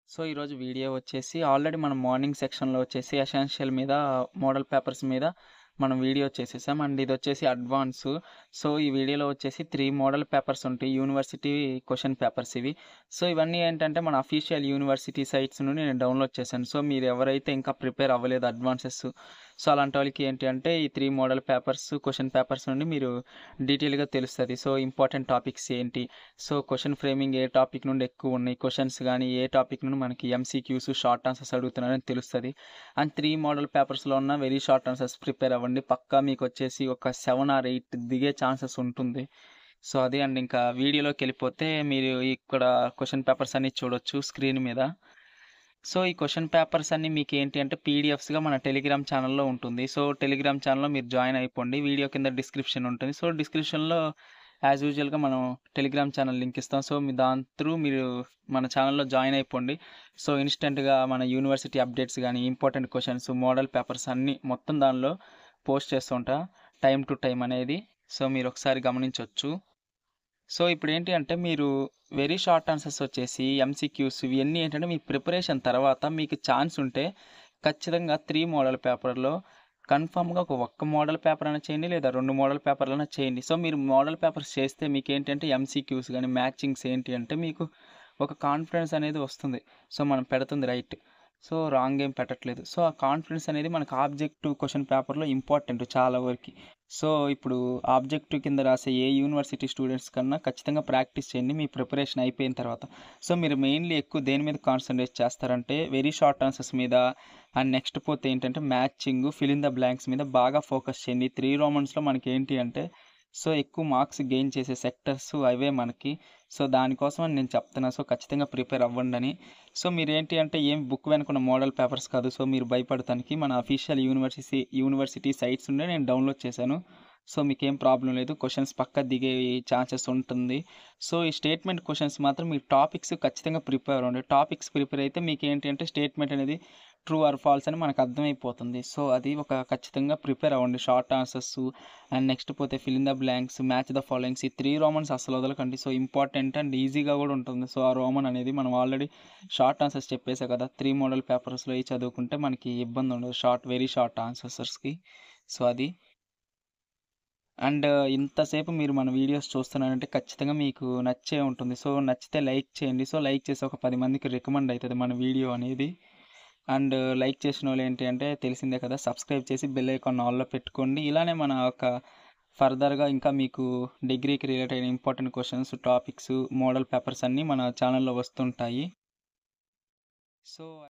So, ఈరోజు video వచ్చేసి already మనం మార్నింగ్ సెక్షన్‌లో వచ్చేసి ఎసెన్షియల్ మీద మోడల్ పేపర్స్ మీద మనం వీడియో చేసేసాం. And ఇదొచ్చేసి advance. సో, ఈ వీడియోలో వచ్చేసి 3 మోడల్ పేపర్స్ ఉంటాయి. యూనివర్సిటీ క్వెషన్ పేపర్స్ ఇవి. సో, ఇవన్నీ ఏంటంటే మన అఫీషియల్ యూనివర్సిటీ సైట్స్ నుండి నేను డౌన్‌లోడ్ చేశాను. సో, మీరు ఎవరైతే ఇంకా ప్రిపేర్ అవ్వలేదు అడ్వాన్సెస్, సో, అలాంటి వాళ్ళకి ఏంటి అంటే ఈ 3 మోడల్ పేపర్స్, క్వెషన్ పేపర్స్ నుండి మీరు డీటెయిల్‌గా తెలుస్తది. సో, ఇంపార్టెంట్ టాపిక్స్ ఏంటి? సో, క్వెషన్ ఫ్రేమింగ్ ఏ టాపిక్ నుండి ఎక్కువున్నాయి, క్వెషన్స్ గానీ, ఏ టాపిక్ నుండి మనకి ఎంసీక్యూస్, షార్ట్ ఆన్సర్స్ అడుగుతున్నారని తెలుస్తది. అండ్ 3 మోడల్ పేపర్స్‌లో ఉన్న వెరీ షార్ట్ ఆన్సర్స్ ప్రిపేర్ అవ్వండి. పక్కా మీకొచ్చేసి ఒక 7 ఆర్ 8 దిగే ఛాన్సెస్ ఉంటుంది. సో, అదే అండి. ఇంకా వీడియోలోకెళ్ళిపోతే మీరు ఇక్కడ క్వెషన్ పేపర్స్ అన్నీ చూడొచ్చు స్క్రీన్ మీద. సో, ఈ క్వెషన్ పేపర్స్ అన్నీ మీకేంటి అంటే పీడిఎఫ్స్‌గా మన టెలిగ్రామ్ ఛానెల్‌లో ఉంటుంది. సో, టెలిగ్రామ్ ఛానెల్‌లో మీరు జాయిన్ అయిపోండి. వీడియో కింద డిస్క్రిప్షన్ ఉంటుంది. సో, డిస్క్రిప్షన్‌లో యాజ్ యూజువల్‌గా మనం టెలిగ్రామ్ ఛానల్ లింక్ ఇస్తాం. సో, మీ దాని త్రూ మీరు మన ఛానెల్‌లో జాయిన్ అయిపోండి. సో, ఇన్‌స్టంట్‌గా మన యూనివర్సిటీ అప్డేట్స్ గానీ, ఇంపార్టెంట్ క్వెషన్స్, మోడల్ పేపర్స్ అన్నీ మొత్తం దానిలో పోస్ట్ చేస్తూ ఉంటా. టైమ్ టు టైమ్ అనేది. సో, మీరొకసారి గమనించొచ్చు. సో, ఇప్పుడేంటి అంటే మీరు వెరీ షార్ట్ ఆన్సర్స్ వచ్చేసి ఎంసీక్యూస్ ఇవన్నీ ఏంటంటే మీ ప్రిపరేషన్ తర్వాత మీకు ఛాన్స్ ఉంటే ఖచ్చితంగా 3 మోడల్ పేపర్‌లో కన్ఫర్మ్‌గా ఒక్క మోడల్ పేపర్ అయినా చేయండి. లేదా 2 మోడల్ పేపర్‌లైనా చేయండి. సో, మీరు మోడల్ పేపర్స్ చేస్తే మీకేంటంటే ఎంసీక్యూస్ గానీ, మ్యాచింగ్స్ ఏంటి అంటే మీకు ఒక కాన్ఫిడెన్స్ అనేది వస్తుంది. సో, మనం పెడుతుంది రైట్. సో, రాంగ్ ఏం పెట్టట్లేదు. సో, ఆ కాన్ఫిడెన్స్ అనేది మనకు ఆబ్జెక్టివ్ క్వెషన్ పేపర్‌లో ఇంపార్టెంట్ చాలా వరకి. సో, ఇప్పుడు ఆబ్జెక్టివ్ కింద రాసే ఏ యూనివర్సిటీ స్టూడెంట్స్ కన్నా ఖచ్చితంగా ప్రాక్టీస్ చేయండి మీ ప్రిపరేషన్ అయిపోయిన తర్వాత. సో, మీరు మెయిన్‌లీ ఎక్కువ దేని మీద కాన్సంట్రేట్ చేస్తారంటే వెరీ షార్ట్ ఆన్సర్స్ మీద అండ్ నెక్స్ట్ పోతే ఏంటంటే matching, fill in the blanks మీద బాగా ఫోకస్ చేయండి. 3 రోమన్స్‌లో మనకేంటి అంటే సో, ఎక్కువ మార్క్స్ గెయిన్ చేసే సెక్టర్స్ అవే మనకి. సో, దానికోసమని నేను చెప్తున్నా. సో, ఖచ్చితంగా ప్రిపేర్ అవ్వండని. సో, మీరేంటి అంటే ఏం బుక్ వెనుకున్న మోడల్ పేపర్స్ కాదు. సో, మీరు భయపడటానికి మన అఫీషియల్ యూనివర్సిటీ సైట్స్ నుండే నేను డౌన్‌లోడ్ చేశాను. సో, మీకేం ప్రాబ్లమ్ లేదు. క్వెషన్స్ పక్కా దిగే ఛాన్సెస్ ఉంటుంది. సో, ఈ స్టేట్మెంట్ క్వెషన్స్ మాత్రం మీరు టాపిక్స్ ఖచ్చితంగా ప్రిపేర్ అవ్వండి. టాపిక్స్ ప్రిపేర్ అయితే మీకేంటి అంటే స్టేట్మెంట్ అనేది ట్రూ ఆర్ ఫాల్స్ అని మనకు అర్థమైపోతుంది. సో, అది ఒక ఖచ్చితంగా ప్రిపేర్ అవ్వండి. షార్ట్ ఆన్సర్స్ అండ్ నెక్స్ట్ పోతే fill in the blanks, match the followings ఈ 3 రోమన్స్ అస్సలు వదలకండి. సో, ఇంపార్టెంట్ అండ్ ఈజీగా కూడా ఉంటుంది. సో, ఆ రోమన్ అనేది మనం ఆల్రెడీ షార్ట్ ఆన్సర్స్ చెప్పేసా కదా! 3 మోడల్ పేపర్స్‌లో ఇయి చదువుకుంటే మనకి ఇబ్బంది ఉండదు. వెరీ షార్ట్ ఆన్సర్స్‌కి. సో, అది. అండ్ ఇంతసేపు మీరు మన వీడియోస్ చూస్తున్నారంటే ఖచ్చితంగా మీకు నచ్చే ఉంటుంది. సో, నచ్చితే లైక్ చేయండి. సో, లైక్ చేసి ఒక 10 మందికి రికమెండ్ అయితది మన వీడియో అనేది. అండ్ లైక్ చేసినోళ్ళు ఏంటి అంటే తెలిసిందే కదా! సబ్స్క్రైబ్ చేసి బెల్ ఐకాన్ ఆల్‌లో పెట్టుకోండి. ఇలానే మన ఫర్దర్‌గా ఇంకా మీకు డిగ్రీకి రిలేట్ అయిన important questions, topics, model papers అన్నీ మన ఛానెల్‌లో వస్తుంటాయి. సో